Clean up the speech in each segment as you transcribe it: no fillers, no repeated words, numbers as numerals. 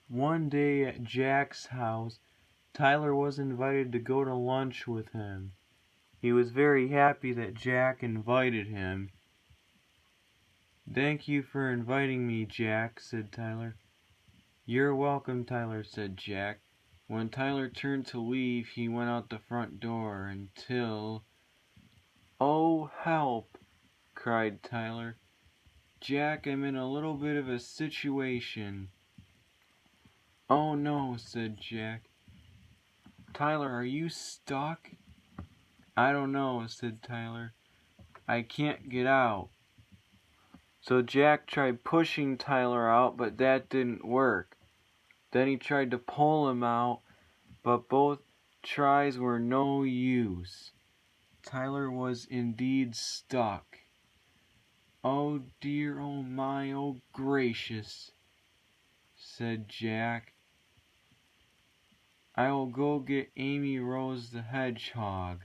One day at Jack's house, Tyler was invited to go to lunch with him. He was very happy that Jack invited him. "Thank you for inviting me, Jack," said Tyler. "You're welcome, Tyler," said Jack. When Tyler turned to leave, he went out the front door until... "Oh, help!" cried Tyler. "Jack, I'm in a little bit of a situation." "Oh no," said Jack. "Tyler, are you stuck?" "I don't know," said Tyler. "I can't get out." So Jack tried pushing Tyler out, but that didn't work. Then he tried to pull him out, but both tries were no use. Tyler was indeed stuck. "Oh dear, oh my, oh gracious," said Jack. "I will go get Amy Rose the Hedgehog."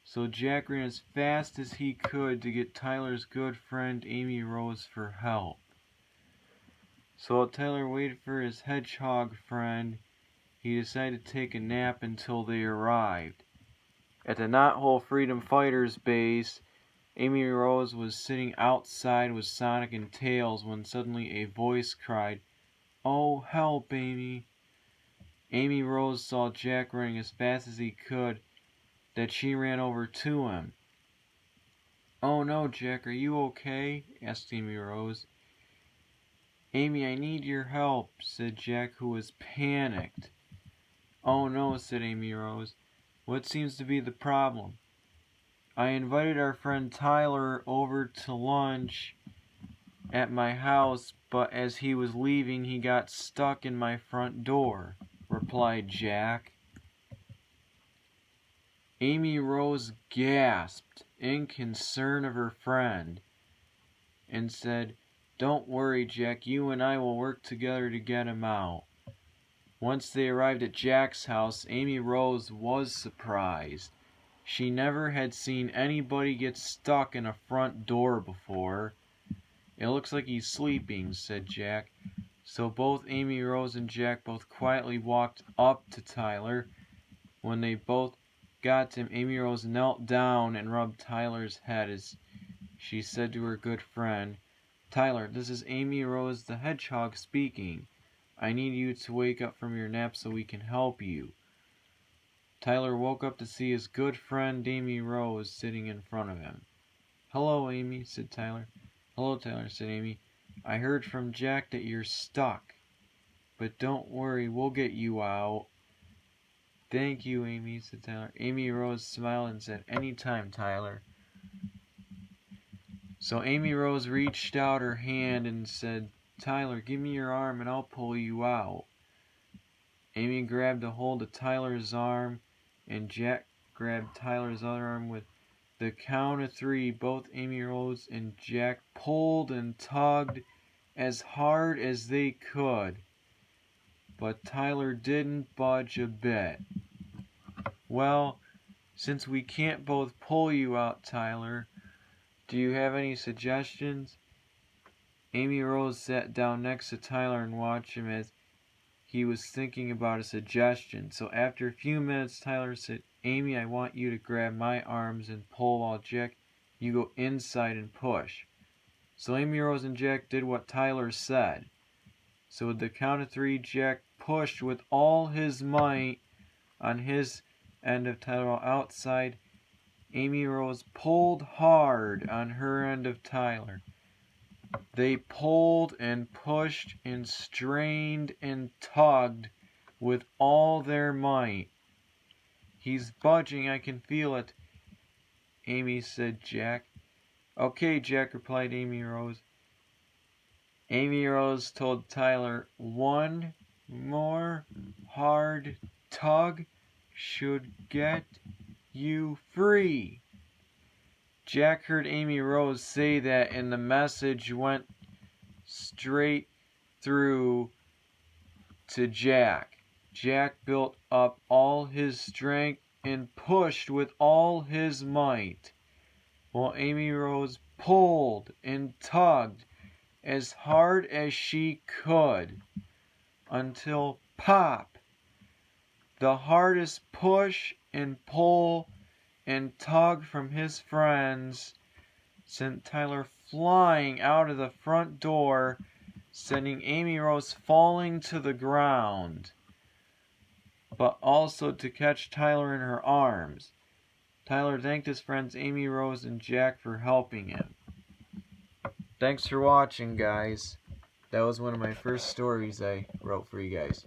So Jack ran as fast as he could to get Tyler's good friend Amy Rose for help. So while Tyler waited for his hedgehog friend, he decided to take a nap until they arrived. At the Knothole Freedom Fighters base, Amy Rose was sitting outside with Sonic and Tails when suddenly a voice cried, "Oh, help, Amy!" Amy Rose saw Jack running as fast as he could, that she ran over to him. "Oh no, Jack, are you okay?" asked Amy Rose. "Amy, I need your help," said Jack, who was panicked. "Oh no," said Amy Rose. "What seems to be the problem?" "I invited our friend Tyler over to lunch at my house, but as he was leaving, he got stuck in my front door," replied Jack. Amy Rose gasped in concern of her friend and said, "Don't worry, Jack, you and I will work together to get him out." Once they arrived at Jack's house, Amy Rose was surprised. She never had seen anybody get stuck in a front door before. "It looks like he's sleeping," said Jack. So both Amy Rose and Jack both quietly walked up to Tyler. When they both got to him, Amy Rose knelt down and rubbed Tyler's head as she said to her good friend, "Tyler, this is Amy Rose the Hedgehog speaking. I need you to wake up from your nap so we can help you." Tyler woke up to see his good friend Amy Rose sitting in front of him. "Hello, Amy," said Tyler. "Hello, Tyler," said Amy. "I heard from Jack that you're stuck. But don't worry, we'll get you out." "Thank you, Amy," said Tyler. Amy Rose smiled and said, "Anytime, Tyler." So Amy Rose reached out her hand and said, "Tyler, give me your arm and I'll pull you out." Amy grabbed a hold of Tyler's arm, and Jack grabbed Tyler's other arm. With the count of 3, both Amy Rose and Jack pulled and tugged as hard as they could. But Tyler didn't budge a bit. "Well, since we can't both pull you out, Tyler, do you have any suggestions?" Amy Rose sat down next to Tyler and watched him as he was thinking about a suggestion. So after a few minutes, Tyler said, "Amy, I want you to grab my arms and pull while Jack, you go inside and push." So Amy Rose and Jack did what Tyler said. So with the count of 3, Jack pushed with all his might on his end of Tyler, while outside Amy Rose pulled hard on her end of Tyler. They pulled and pushed and strained and tugged with all their might. "He's budging, I can feel it," Amy said Jack. "Okay, Jack," replied Amy Rose. Amy Rose told Tyler, "One more hard tug should get you free." Jack heard Amy Rose say that, and the message went straight through to Jack. Jack built up all his strength and pushed with all his might, while Amy Rose pulled and tugged as hard as she could until pop! The hardest push and pull and tug from his friends sent Tyler flying out of the front door, sending Amy Rose falling to the ground, but also to catch Tyler in her arms. Tyler thanked his friends Amy Rose and Jack for helping him. Thanks for watching, guys. That was one of my first stories I wrote for you guys.